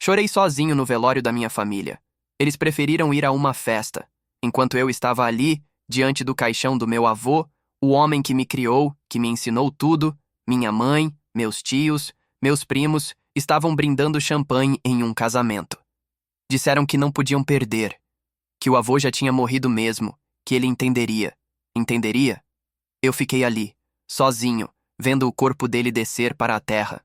Chorei sozinho no velório da minha família. Eles preferiram ir a uma festa, enquanto eu estava ali, diante do caixão do meu avô, o homem que me criou, que me ensinou tudo, minha mãe, meus tios, meus primos, estavam brindando champanhe em um casamento. Disseram que não podiam perder, que o avô já tinha morrido mesmo, que ele entenderia. Entenderia? Eu fiquei ali, sozinho, vendo o corpo dele descer para a terra.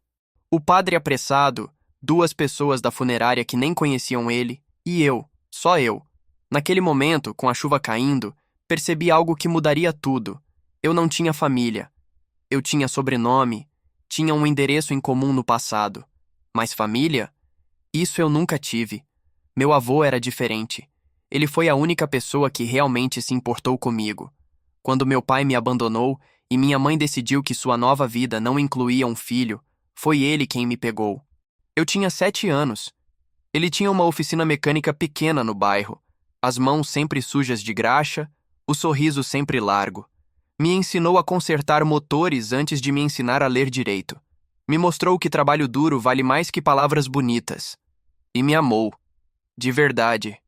O padre apressado, duas pessoas da funerária que nem conheciam ele, e eu, só eu. Naquele momento, com a chuva caindo, percebi algo que mudaria tudo. Eu não tinha família. Eu tinha sobrenome, tinha um endereço em comum no passado. Mas família? Isso eu nunca tive. Meu avô era diferente. Ele foi a única pessoa que realmente se importou comigo. Quando meu pai me abandonou e minha mãe decidiu que sua nova vida não incluía um filho, foi ele quem me pegou. Eu tinha 7 anos. Ele tinha uma oficina mecânica pequena no bairro, as mãos sempre sujas de graxa, o sorriso sempre largo. Me ensinou a consertar motores antes de me ensinar a ler direito. Me mostrou que trabalho duro vale mais que palavras bonitas. E me amou. De verdade.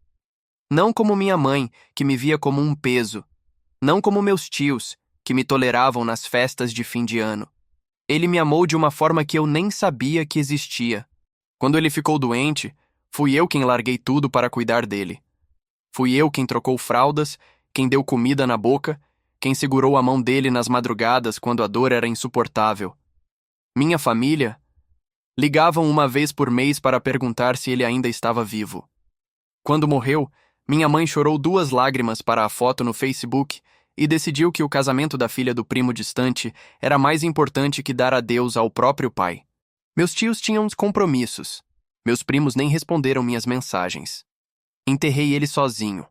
Não como minha mãe, que me via como um peso. Não como meus tios, que me toleravam nas festas de fim de ano. Ele me amou de uma forma que eu nem sabia que existia. Quando ele ficou doente, fui eu quem larguei tudo para cuidar dele. Fui eu quem trocou fraldas, quem deu comida na boca, quem segurou a mão dele nas madrugadas quando a dor era insuportável. Minha família ligavam uma vez por mês para perguntar se ele ainda estava vivo. Quando morreu, minha mãe chorou 2 lágrimas para a foto no Facebook e decidiu que o casamento da filha do primo distante era mais importante que dar adeus ao próprio pai. Meus tios tinham uns compromissos. Meus primos nem responderam minhas mensagens. Enterrei ele sozinho.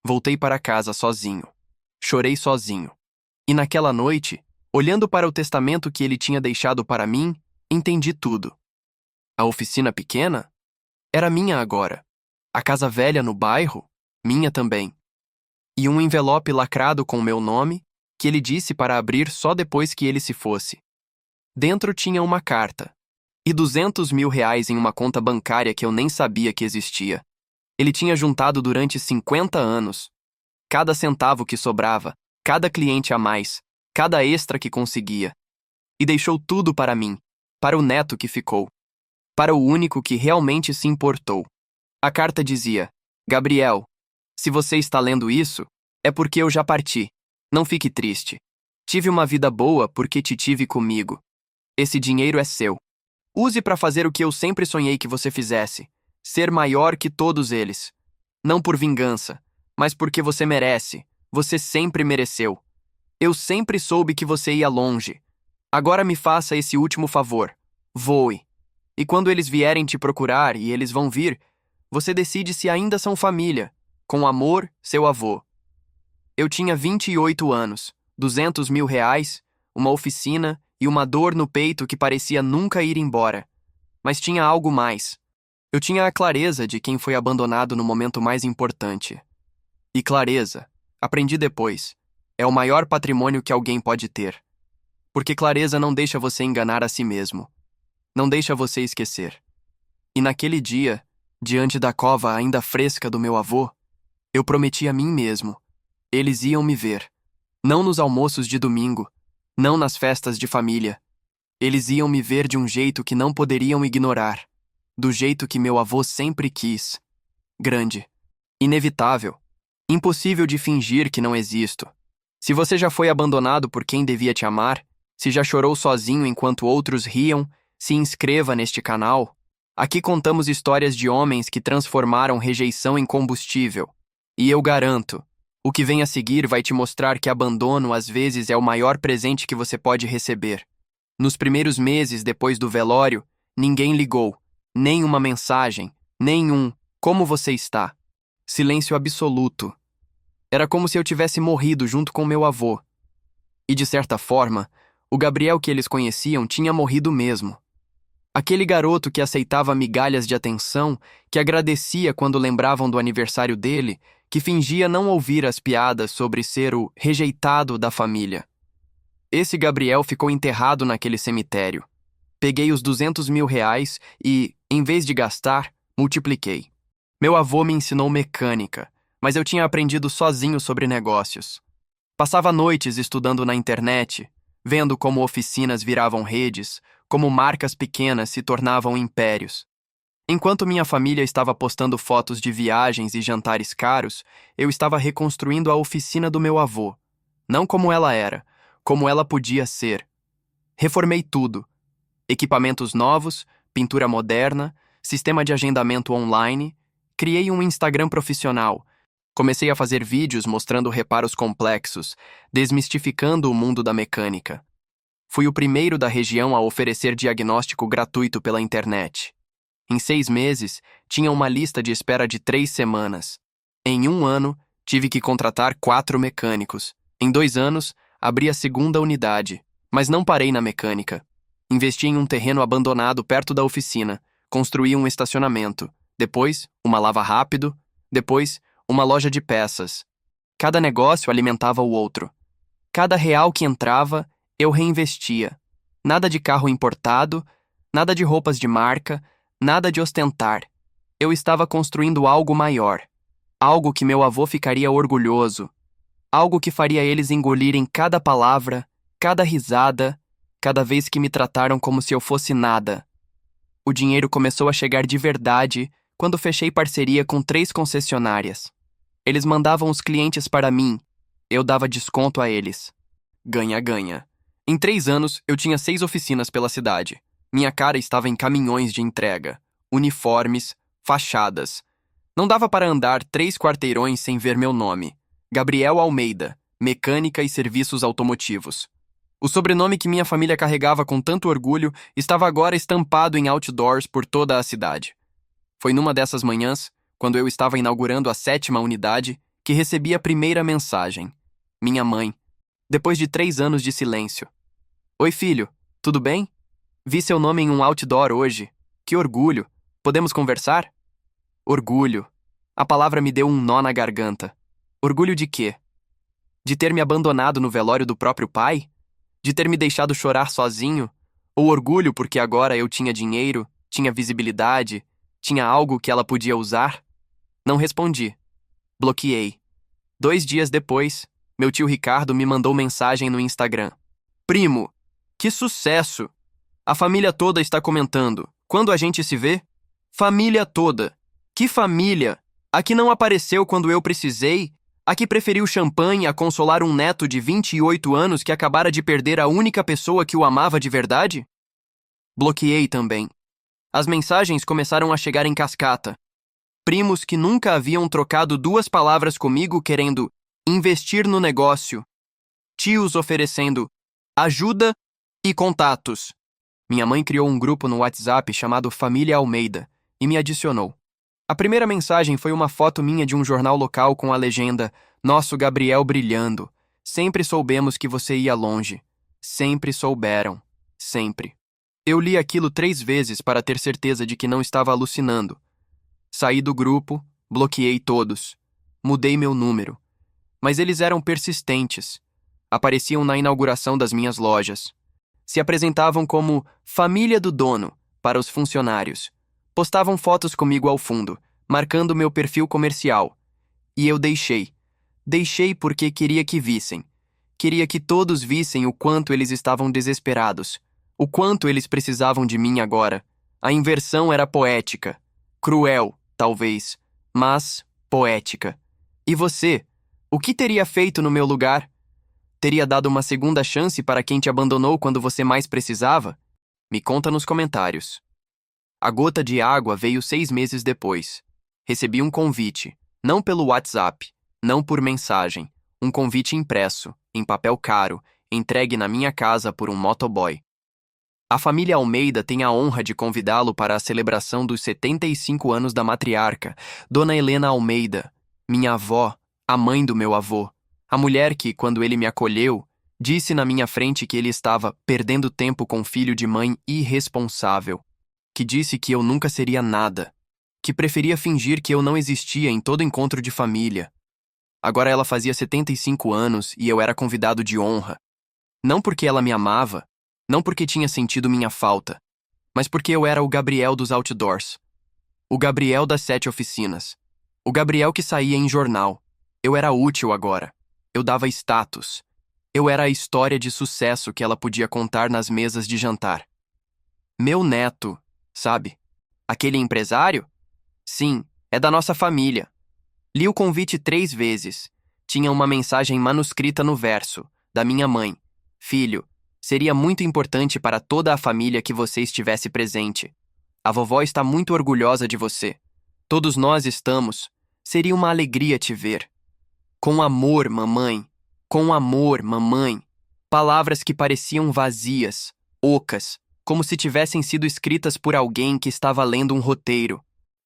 Voltei para casa sozinho. Chorei sozinho. E naquela noite, olhando para o testamento que ele tinha deixado para mim, entendi tudo. A oficina pequena? Era minha agora. A casa velha no bairro? Minha também. E um envelope lacrado com meu nome, que ele disse para abrir só depois que ele se fosse. Dentro tinha uma carta. E 200 mil reais em uma conta bancária que eu nem sabia que existia. Ele tinha juntado durante 50 anos. Cada centavo que sobrava, cada cliente a mais, cada extra que conseguia. E deixou tudo para mim, para o neto que ficou. Para o único que realmente se importou. A carta dizia: Gabriel, se você está lendo isso, é porque eu já parti. Não fique triste. Tive uma vida boa porque te tive comigo. Esse dinheiro é seu. Use para fazer o que eu sempre sonhei que você fizesse. Ser maior que todos eles. Não por vingança, mas porque você merece. Você sempre mereceu. Eu sempre soube que você ia longe. Agora me faça esse último favor. Voe. E quando eles vierem te procurar, e eles vão vir, você decide se ainda são família. Com amor, seu avô. Eu tinha 28 anos, 200 mil reais, uma oficina e uma dor no peito que parecia nunca ir embora. Mas tinha algo mais. Eu tinha a clareza de quem foi abandonado no momento mais importante. E clareza, aprendi depois, é o maior patrimônio que alguém pode ter. Porque clareza não deixa você enganar a si mesmo. Não deixa você esquecer. E naquele dia, diante da cova ainda fresca do meu avô, eu prometi a mim mesmo. Eles iam me ver. Não nos almoços de domingo, não nas festas de família. Eles iam me ver de um jeito que não poderiam ignorar. Do jeito que meu avô sempre quis. Grande. Inevitável. Impossível de fingir que não existo. Se você já foi abandonado por quem devia te amar, se já chorou sozinho enquanto outros riam, se inscreva neste canal. Aqui contamos histórias de homens que transformaram rejeição em combustível. E eu garanto, o que vem a seguir vai te mostrar que abandono às vezes é o maior presente que você pode receber. Nos primeiros meses depois do velório, ninguém ligou, nem uma mensagem, nem um "como você está?". Silêncio absoluto. Era como se eu tivesse morrido junto com meu avô. E de certa forma, o Gabriel que eles conheciam tinha morrido mesmo. Aquele garoto que aceitava migalhas de atenção, que agradecia quando lembravam do aniversário dele, que fingia não ouvir as piadas sobre ser o rejeitado da família. Esse Gabriel ficou enterrado naquele cemitério. Peguei os 200 mil reais e, em vez de gastar, Multipliquei. Meu avô me ensinou mecânica, mas eu tinha aprendido sozinho sobre negócios. Passava noites estudando na internet, vendo como oficinas viravam redes, como marcas pequenas se tornavam impérios. Enquanto minha família estava postando fotos de viagens e jantares caros, eu estava reconstruindo a oficina do meu avô. Não como ela era, como ela podia ser. Reformei tudo: equipamentos novos, pintura moderna, sistema de agendamento online. Criei um Instagram profissional. Comecei a fazer vídeos mostrando reparos complexos, desmistificando o mundo da mecânica. Fui o primeiro da região a oferecer diagnóstico gratuito pela internet. Em 6 meses, tinha uma lista de espera de 3 semanas. Em 1 ano, tive que contratar 4 mecânicos. Em 2 anos, abri a segunda unidade, mas não parei na mecânica. Investi em um terreno abandonado perto da oficina, construí um estacionamento, depois, uma lava-rápido, depois, uma loja de peças. Cada negócio alimentava o outro. Cada real que entrava, eu reinvestia. Nada de carro importado, nada de roupas de marca, nada de ostentar. Eu estava construindo algo maior. Algo que meu avô ficaria orgulhoso. Algo que faria eles engolirem cada palavra, cada risada, cada vez que me trataram como se eu fosse nada. O dinheiro começou a chegar de verdade quando fechei parceria com 3 concessionárias. Eles mandavam os clientes para mim. Eu dava desconto a eles. Ganha-ganha. Em 3 anos, eu tinha 6 oficinas pela cidade. Minha cara estava em caminhões de entrega, uniformes, fachadas. Não dava para andar 3 quarteirões sem ver meu nome. Gabriel Almeida, Mecânica e Serviços Automotivos. O sobrenome que minha família carregava com tanto orgulho estava agora estampado em outdoors por toda a cidade. Foi numa dessas manhãs, quando eu estava inaugurando a 7ª unidade, que recebi a primeira mensagem. Minha mãe. Depois de 3 anos de silêncio. Oi, filho, tudo bem? Vi seu nome em um outdoor hoje. Que orgulho. Podemos conversar? Orgulho. A palavra me deu um nó na garganta. Orgulho de quê? De ter me abandonado no velório do próprio pai? De ter me deixado chorar sozinho? Ou orgulho porque agora eu tinha dinheiro, tinha visibilidade, tinha algo que ela podia usar? Não respondi. Bloqueei. 2 dias depois, meu tio Ricardo me mandou mensagem no Instagram. Primo, que sucesso! A família toda está comentando. Quando a gente se vê? Família toda. Que família! A que não apareceu quando eu precisei? A que preferiu champanhe a consolar um neto de 28 anos que acabara de perder a única pessoa que o amava de verdade? Bloqueei também. As mensagens começaram a chegar em cascata. Primos que nunca haviam trocado 2 palavras comigo querendo investir no negócio. Tios oferecendo ajuda e contatos. Minha mãe criou um grupo no WhatsApp chamado Família Almeida e me adicionou. A primeira mensagem foi uma foto minha de um jornal local com a legenda Nosso Gabriel brilhando. Sempre soubemos que você ia longe. Sempre souberam. Sempre. Eu li aquilo 3 vezes para ter certeza de que não estava alucinando. Saí do grupo, bloqueei todos. Mudei meu número. Mas eles eram persistentes. Apareciam na inauguração das minhas lojas. Se apresentavam como família do dono para os funcionários. Postavam fotos comigo ao fundo, marcando meu perfil comercial. E eu deixei. Deixei porque queria que vissem. Queria que todos vissem o quanto eles estavam desesperados. O quanto eles precisavam de mim agora. A inversão era poética. Cruel, talvez, mas poética. E você? O que teria feito no meu lugar? Teria dado uma segunda chance para quem te abandonou quando você mais precisava? Me conta nos comentários. A gota de água veio 6 meses depois. Recebi um convite, não pelo WhatsApp, não por mensagem, um convite impresso, em papel caro, entregue na minha casa por um motoboy. A família Almeida tem a honra de convidá-lo para a celebração dos 75 anos da matriarca, Dona Helena Almeida, minha avó, a mãe do meu avô. A mulher que, quando ele me acolheu, disse na minha frente que ele estava perdendo tempo com filho de mãe irresponsável, que disse que eu nunca seria nada, que preferia fingir que eu não existia em todo encontro de família. Agora ela fazia 75 anos e eu era convidado de honra. Não porque ela me amava, não porque tinha sentido minha falta, mas porque eu era o Gabriel dos outdoors. O Gabriel das 7 oficinas. O Gabriel que saía em jornal. Eu era útil agora. Eu dava status. Eu era a história de sucesso que ela podia contar nas mesas de jantar. Meu neto, sabe? Aquele empresário? Sim, é da nossa família. Li o convite 3 vezes. Tinha uma mensagem manuscrita no verso, da minha mãe. Filho, seria muito importante para toda a família que você estivesse presente. A vovó está muito orgulhosa de você. Todos nós estamos. Seria uma alegria te ver. Com amor, mamãe. Com amor, mamãe. Palavras que pareciam vazias, ocas, como se tivessem sido escritas por alguém que estava lendo um roteiro.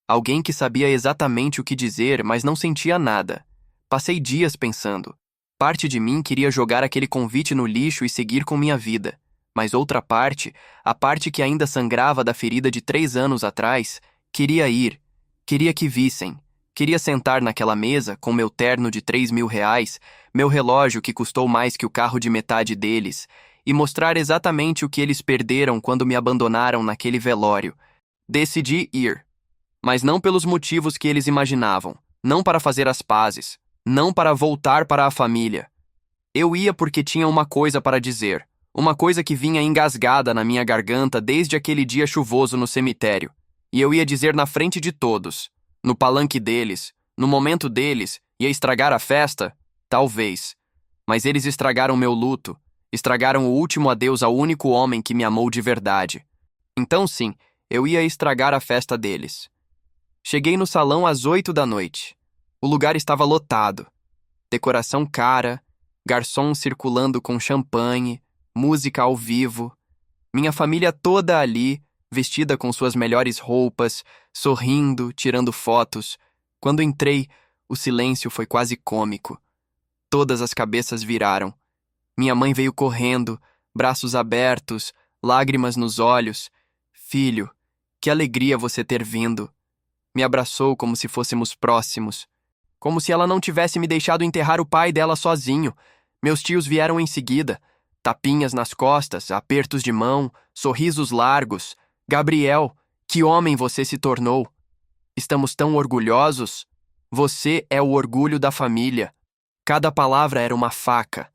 Alguém que sabia exatamente o que dizer, mas não sentia nada. Passei dias pensando. Parte de mim queria jogar aquele convite no lixo e seguir com minha vida. Mas outra parte, a parte que ainda sangrava da ferida de 3 anos atrás, queria ir. Queria que vissem. Queria sentar naquela mesa com meu terno de 3.000 reais, meu relógio que custou mais que o carro de metade deles, e mostrar exatamente o que eles perderam quando me abandonaram naquele velório. Decidi ir. Mas não pelos motivos que eles imaginavam. Não para fazer as pazes. Não para voltar para a família. Eu ia porque tinha uma coisa para dizer. Uma coisa que vinha engasgada na minha garganta desde aquele dia chuvoso no cemitério. E eu ia dizer na frente de todos. No palanque deles. No momento deles. Ia estragar a festa? Talvez. Mas eles estragaram meu luto. Estragaram o último adeus ao único homem que me amou de verdade. Então sim, eu ia estragar a festa deles. Cheguei no salão às 8 da noite. O lugar estava lotado. Decoração cara, garçom circulando com champanhe, música ao vivo. Minha família toda ali, vestida com suas melhores roupas, sorrindo, tirando fotos. Quando entrei, o silêncio foi quase cômico. Todas as cabeças viraram. Minha mãe veio correndo, braços abertos, lágrimas nos olhos. Filho, que alegria você ter vindo. Me abraçou como se fôssemos próximos. Como se ela não tivesse me deixado enterrar o pai dela sozinho. Meus tios vieram em seguida. Tapinhas nas costas, apertos de mão, sorrisos largos. Gabriel, que homem você se tornou. Estamos tão orgulhosos. Você é o orgulho da família. Cada palavra era uma faca.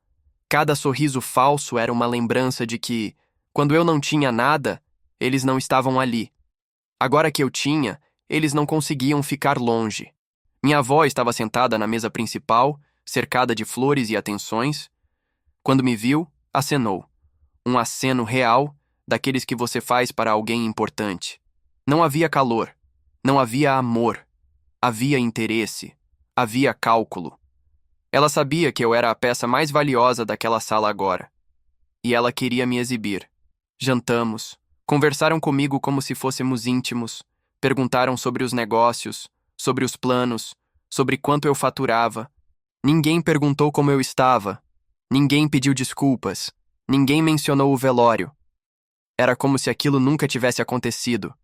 Cada sorriso falso era uma lembrança de que, quando eu não tinha nada, eles não estavam ali. Agora que eu tinha, eles não conseguiam ficar longe. Minha avó estava sentada na mesa principal, cercada de flores e atenções. Quando me viu, acenou. Um aceno real, daqueles que você faz para alguém importante. Não havia calor. Não havia amor. Havia interesse. Havia cálculo. Ela sabia que eu era a peça mais valiosa daquela sala agora. E ela queria me exibir. Jantamos. Conversaram comigo como se fôssemos íntimos. Perguntaram sobre os negócios, sobre os planos, sobre quanto eu faturava. Ninguém perguntou como eu estava. Ninguém pediu desculpas. Ninguém mencionou o velório. Era como se aquilo nunca tivesse acontecido.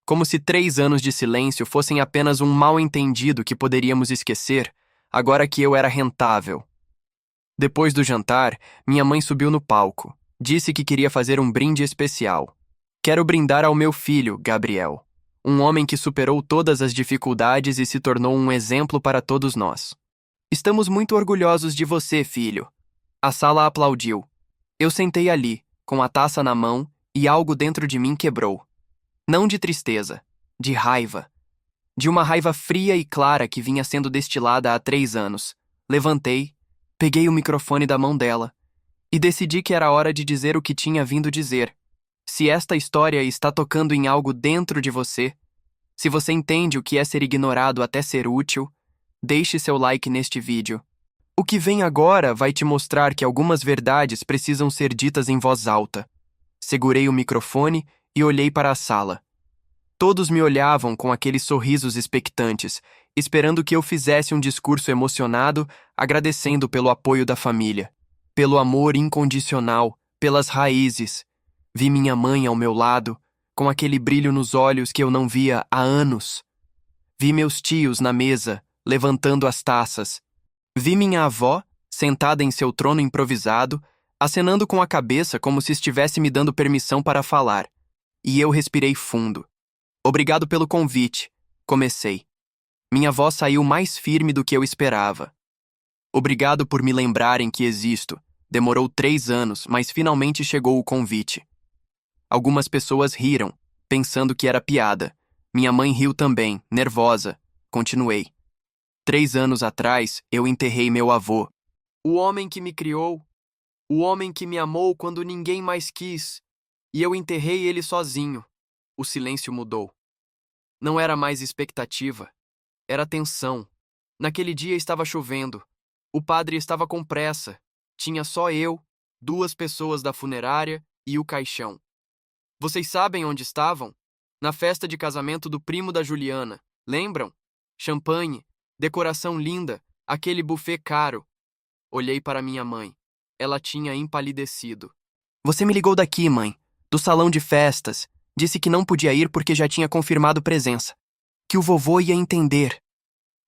Como se 3 anos de silêncio fossem apenas um mal-entendido que poderíamos esquecer, agora que eu era rentável. Depois do jantar, minha mãe subiu no palco. Disse que queria fazer um brinde especial. Quero brindar ao meu filho, Gabriel. Um homem que superou todas as dificuldades e se tornou um exemplo para todos nós. Estamos muito orgulhosos de você, filho. A sala aplaudiu. Eu sentei ali, com a taça na mão, e algo dentro de mim quebrou. Não de tristeza, de raiva. De uma raiva fria e clara que vinha sendo destilada há 3 anos. Levantei, peguei o microfone da mão dela e decidi que era hora de dizer o que tinha vindo dizer. Se esta história está tocando em algo dentro de você, se você entende o que é ser ignorado até ser útil, deixe seu like neste vídeo. O que vem agora vai te mostrar que algumas verdades precisam ser ditas em voz alta. Segurei o microfone e olhei para a sala. Todos me olhavam com aqueles sorrisos expectantes, esperando que eu fizesse um discurso emocionado, agradecendo pelo apoio da família, pelo amor incondicional, pelas raízes. Vi minha mãe ao meu lado, com aquele brilho nos olhos que eu não via há anos. Vi meus tios na mesa, levantando as taças. Vi minha avó, sentada em seu trono improvisado, acenando com a cabeça como se estivesse me dando permissão para falar. E eu respirei fundo. Obrigado pelo convite. Comecei. Minha voz saiu mais firme do que eu esperava. Obrigado por me lembrarem que existo. Demorou 3 anos, mas finalmente chegou o convite. Algumas pessoas riram, pensando que era piada. Minha mãe riu também, nervosa. Continuei. 3 anos atrás, eu enterrei meu avô. O homem que me criou. O homem que me amou quando ninguém mais quis. E eu enterrei ele sozinho. O silêncio mudou. Não era mais expectativa. Era tensão. Naquele dia estava chovendo. O padre estava com pressa. Tinha só eu, 2 pessoas da funerária e o caixão. Vocês sabem onde estavam? Na festa de casamento do primo da Juliana. Lembram? Champanhe, decoração linda, aquele buffet caro. Olhei para minha mãe. Ela tinha empalidecido. Você me ligou daqui, mãe, do salão de festas. Disse que não podia ir porque já tinha confirmado presença. Que o vovô ia entender.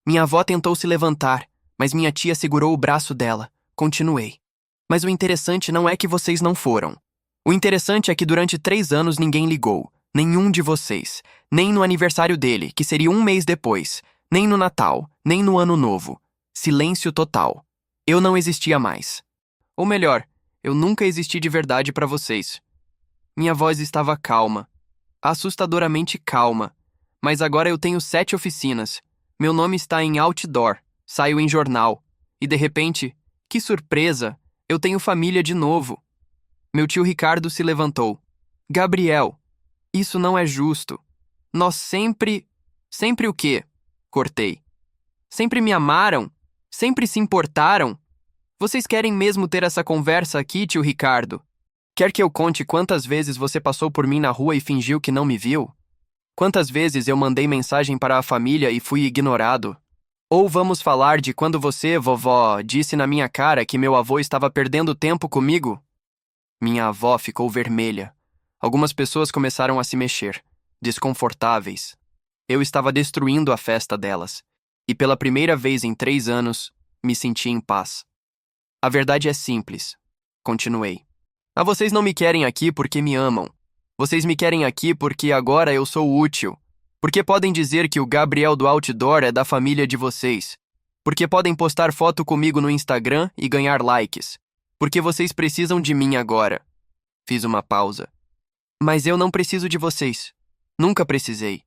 Minha avó tentou se levantar, mas minha tia segurou o braço dela. Continuei. Mas o interessante não é que vocês não foram. O interessante é que durante 3 anos ninguém ligou. Nenhum de vocês. Nem no aniversário dele, que seria 1 mês depois. Nem no Natal, nem no Ano Novo. Silêncio total. Eu não existia mais. Ou melhor, eu nunca existi de verdade para vocês. Minha voz estava calma. Assustadoramente calma. Mas agora eu tenho 7 oficinas. Meu nome está em outdoor. Saio em jornal. E de repente, que surpresa! Eu tenho família de novo. Meu tio Ricardo se levantou. Gabriel, isso não é justo. Nós sempre... Sempre o quê? Cortei. Sempre me amaram? Sempre se importaram? Vocês querem mesmo ter essa conversa aqui, tio Ricardo? Quer que eu conte quantas vezes você passou por mim na rua e fingiu que não me viu? Quantas vezes eu mandei mensagem para a família e fui ignorado? Ou vamos falar de quando você, vovó, disse na minha cara que meu avô estava perdendo tempo comigo? Minha avó ficou vermelha. Algumas pessoas começaram a se mexer, desconfortáveis. Eu estava destruindo a festa delas. E pela primeira vez em 3 anos, me senti em paz. A verdade é simples. Continuei. Vocês não me querem aqui porque me amam. Vocês me querem aqui porque agora eu sou útil. Porque podem dizer que o Gabriel do Outdoor é da família de vocês. Porque podem postar foto comigo no Instagram e ganhar likes. Porque vocês precisam de mim agora. Fiz uma pausa. Mas eu não preciso de vocês. Nunca precisei.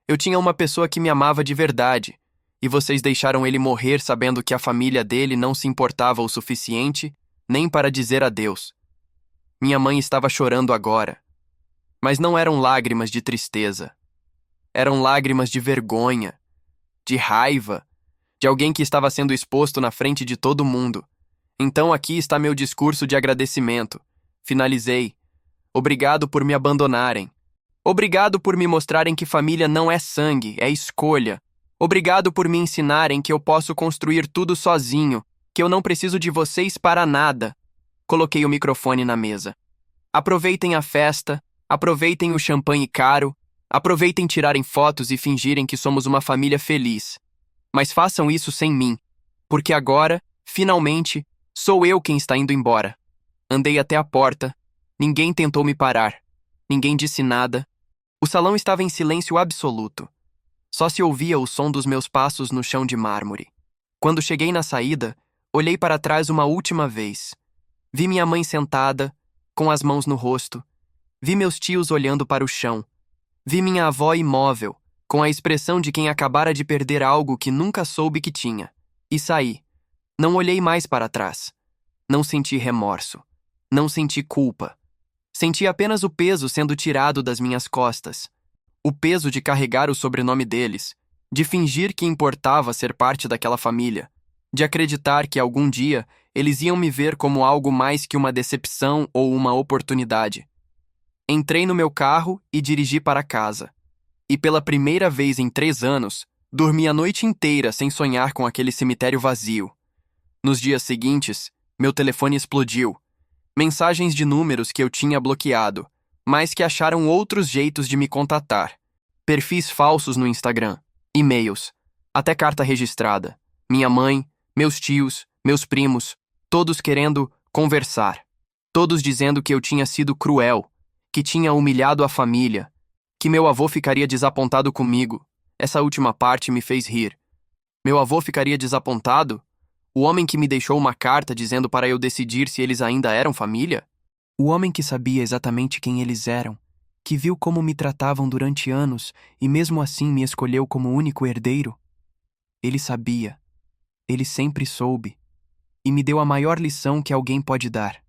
Eu tinha uma pessoa que me amava de verdade. E vocês deixaram ele morrer sabendo que a família dele não se importava o suficiente nem para dizer adeus. Minha mãe estava chorando agora. Mas não eram lágrimas de tristeza. Eram lágrimas de vergonha, de raiva, de alguém que estava sendo exposto na frente de todo mundo. Então aqui está meu discurso de agradecimento. Finalizei. Obrigado por me abandonarem. Obrigado por me mostrarem que família não é sangue, é escolha. Obrigado por me ensinarem que eu posso construir tudo sozinho, que eu não preciso de vocês para nada. Coloquei o microfone na mesa. Aproveitem a festa, aproveitem o champanhe caro, aproveitem tirarem fotos e fingirem que somos uma família feliz. Mas façam isso sem mim, porque agora, finalmente, sou eu quem está indo embora. Andei até a porta, ninguém tentou me parar, ninguém disse nada. O salão estava em silêncio absoluto. Só se ouvia o som dos meus passos no chão de mármore. Quando cheguei na saída, olhei para trás uma última vez. Vi minha mãe sentada, com as mãos no rosto. Vi meus tios olhando para o chão. Vi minha avó imóvel, com a expressão de quem acabara de perder algo que nunca soube que tinha. E saí. Não olhei mais para trás. Não senti remorso. Não senti culpa. Senti apenas o peso sendo tirado das minhas costas. O peso de carregar o sobrenome deles, de fingir que importava ser parte daquela família, de acreditar que algum dia eles iam me ver como algo mais que uma decepção ou uma oportunidade. Entrei no meu carro e dirigi para casa. E pela primeira vez em 3 anos, dormi a noite inteira sem sonhar com aquele cemitério vazio. Nos dias seguintes, meu telefone explodiu. Mensagens de números que eu tinha bloqueado, mas que acharam outros jeitos de me contatar. Perfis falsos no Instagram, e-mails, até carta registrada. Minha mãe, meus tios, meus primos, todos querendo conversar. Todos dizendo que eu tinha sido cruel, que tinha humilhado a família, que meu avô ficaria desapontado comigo. Essa última parte me fez rir. Meu avô ficaria desapontado? O homem que me deixou uma carta dizendo para eu decidir se eles ainda eram família? O homem que sabia exatamente quem eles eram, que viu como me tratavam durante anos e mesmo assim me escolheu como único herdeiro? Ele sabia. Ele sempre soube. E me deu a maior lição que alguém pode dar.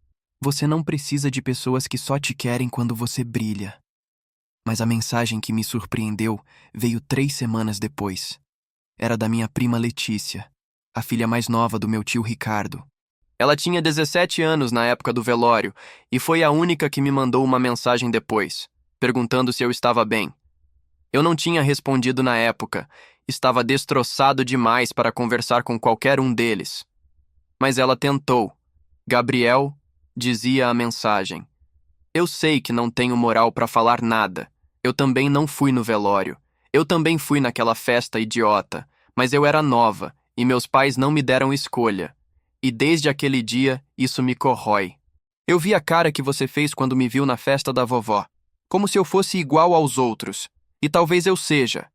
Você não precisa de pessoas que só te querem quando você brilha. Mas a mensagem que me surpreendeu veio 3 semanas depois. Era da minha prima Letícia, a filha mais nova do meu tio Ricardo. Ela tinha 17 anos na época do velório e foi a única que me mandou uma mensagem depois, perguntando se eu estava bem. Eu não tinha respondido na época, estava destroçado demais para conversar com qualquer um deles. Mas ela tentou. Gabriel, dizia a mensagem. Eu sei que não tenho moral para falar nada. Eu também não fui no velório. Eu também fui naquela festa idiota, mas eu era nova e meus pais não me deram escolha. E desde aquele dia, isso me corrói. Eu vi a cara que você fez quando me viu na festa da vovó, como se eu fosse igual aos outros. E talvez eu seja.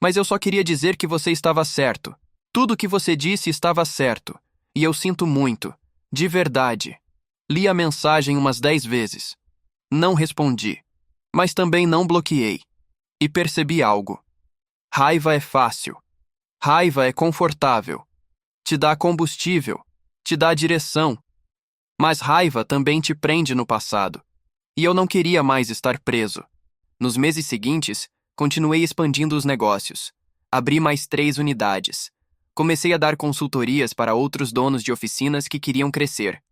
Mas eu só queria dizer que você estava certo. Tudo o que você disse estava certo. E eu sinto muito. De verdade. Li a mensagem umas 10 vezes. Não respondi. Mas também não bloqueei. E percebi algo. Raiva é fácil. Raiva é confortável. Te dá combustível. Te dá direção. Mas raiva também te prende no passado. E eu não queria mais estar preso. Nos meses seguintes, continuei expandindo os negócios. Abri mais 3 unidades. Comecei a dar consultorias para outros donos de oficinas que queriam crescer.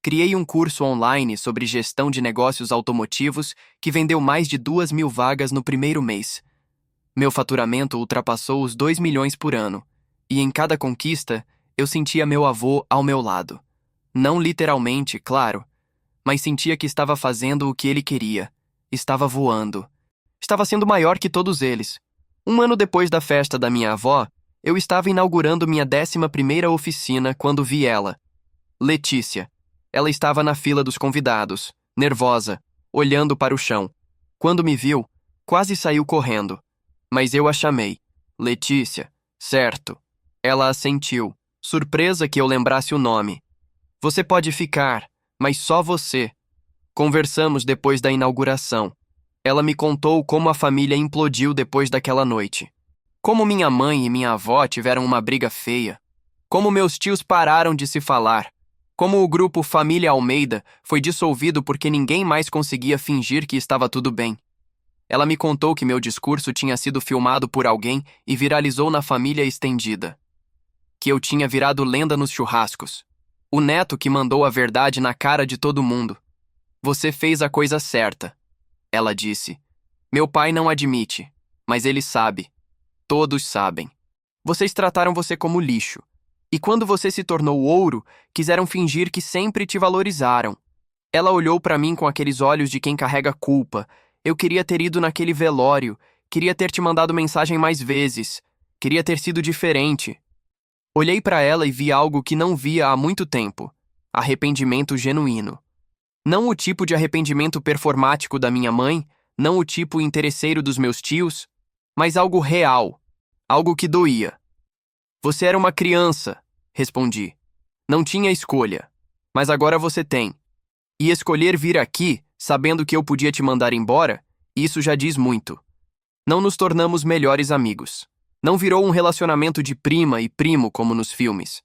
Criei um curso online sobre gestão de negócios automotivos que vendeu mais de 2.000 vagas no primeiro mês. Meu faturamento ultrapassou os 2 milhões por ano. E em cada conquista, eu sentia meu avô ao meu lado. Não literalmente, claro, mas sentia que estava fazendo o que ele queria. Estava voando. Estava sendo maior que todos eles. 1 ano depois da festa da minha avó, eu estava inaugurando minha 11ª oficina quando vi ela. Letícia. Ela estava na fila dos convidados, nervosa, olhando para o chão. Quando me viu, quase saiu correndo. Mas eu a chamei. Letícia. Certo. Ela assentiu, surpresa que eu lembrasse o nome. Você pode ficar, mas só você. Conversamos depois da inauguração. Ela me contou como a família implodiu depois daquela noite. Como minha mãe e minha avó tiveram uma briga feia. Como meus tios pararam de se falar. Como o grupo Família Almeida foi dissolvido porque ninguém mais conseguia fingir que estava tudo bem. Ela me contou que meu discurso tinha sido filmado por alguém e viralizou na família estendida. Que eu tinha virado lenda nos churrascos. O neto que mandou a verdade na cara de todo mundo. Você fez a coisa certa, ela disse. Meu pai não admite, mas ele sabe. Todos sabem. Vocês trataram você como lixo. E quando você se tornou ouro, quiseram fingir que sempre te valorizaram. Ela olhou para mim com aqueles olhos de quem carrega culpa. Eu queria ter ido naquele velório. Queria ter te mandado mensagem mais vezes. Queria ter sido diferente. Olhei para ela e vi algo que não via há muito tempo. Arrependimento genuíno. Não o tipo de arrependimento performático da minha mãe, não o tipo interesseiro dos meus tios, mas algo real. Algo que doía. Você era uma criança, respondi. Não tinha escolha. Mas agora você tem. E escolher vir aqui, sabendo que eu podia te mandar embora, isso já diz muito. Não nos tornamos melhores amigos. Não virou um relacionamento de prima e primo como nos filmes.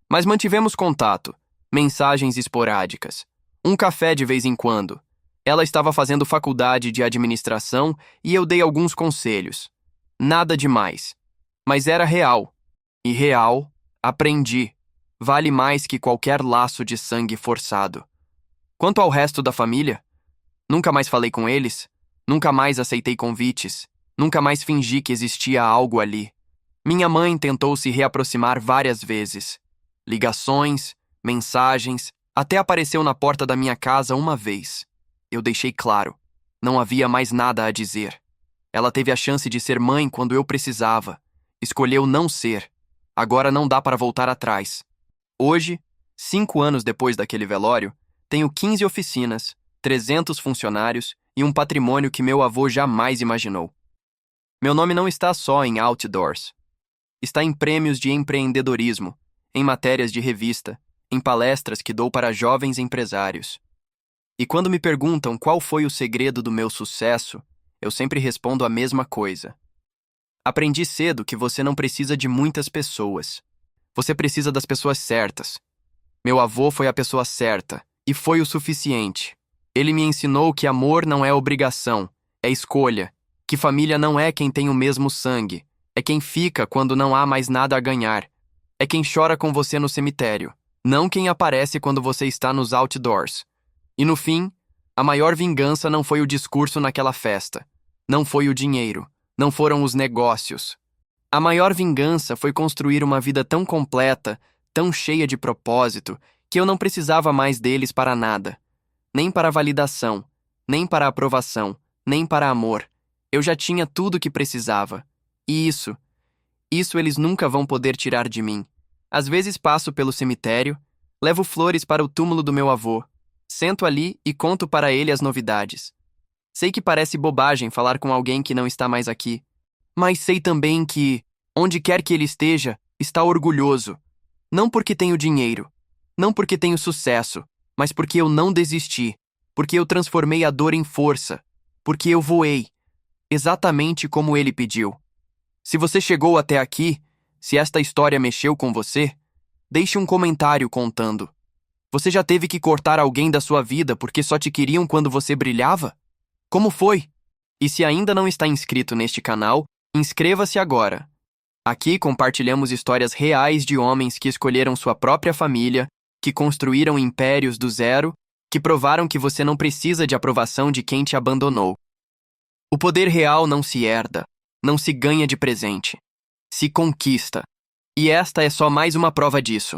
Mas mantivemos contato, mensagens esporádicas, um café de vez em quando. Ela estava fazendo faculdade de administração e eu dei alguns conselhos. Nada demais. Mas era real. E real, aprendi. Vale mais que qualquer laço de sangue forçado. Quanto ao resto da família, nunca mais falei com eles, nunca mais aceitei convites, nunca mais fingi que existia algo ali. Minha mãe tentou se reaproximar várias vezes. Ligações, mensagens, até apareceu na porta da minha casa uma vez. Eu deixei claro, não havia mais nada a dizer. Ela teve a chance de ser mãe quando eu precisava. Escolheu não ser. Agora não dá para voltar atrás. Hoje, 5 anos depois daquele velório, tenho 15 oficinas, 300 funcionários e um patrimônio que meu avô jamais imaginou. Meu nome não está só em outdoors. Está em prêmios de empreendedorismo, em matérias de revista, em palestras que dou para jovens empresários. E quando me perguntam qual foi o segredo do meu sucesso, eu sempre respondo a mesma coisa. Aprendi cedo que você não precisa de muitas pessoas. Você precisa das pessoas certas. Meu avô foi a pessoa certa, e foi o suficiente. Ele me ensinou que amor não é obrigação, é escolha, que família não é quem tem o mesmo sangue, é quem fica quando não há mais nada a ganhar, é quem chora com você no cemitério, não quem aparece quando você está nos outdoors. E no fim, a maior vingança não foi o discurso naquela festa, não foi o dinheiro, não foram os negócios. A maior vingança foi construir uma vida tão completa, tão cheia de propósito, que eu não precisava mais deles para nada. Nem para validação, nem para aprovação, nem para amor. Eu já tinha tudo o que precisava. E isso eles nunca vão poder tirar de mim. Às vezes passo pelo cemitério, levo flores para o túmulo do meu avô, sento ali e conto para ele as novidades. Sei que parece bobagem falar com alguém que não está mais aqui, mas sei também que, onde quer que ele esteja, está orgulhoso. Não porque tenho dinheiro, não porque tenho sucesso, mas porque eu não desisti, porque eu transformei a dor em força, porque eu voei, exatamente como ele pediu. Se você chegou até aqui, se esta história mexeu com você, deixe um comentário contando. Você já teve que cortar alguém da sua vida porque só te queriam quando você brilhava? Como foi? E se ainda não está inscrito neste canal, inscreva-se agora. Aqui compartilhamos histórias reais de homens que escolheram sua própria família, que construíram impérios do zero, que provaram que você não precisa de aprovação de quem te abandonou. O poder real não se herda, não se ganha de presente, se conquista. E esta é só mais uma prova disso.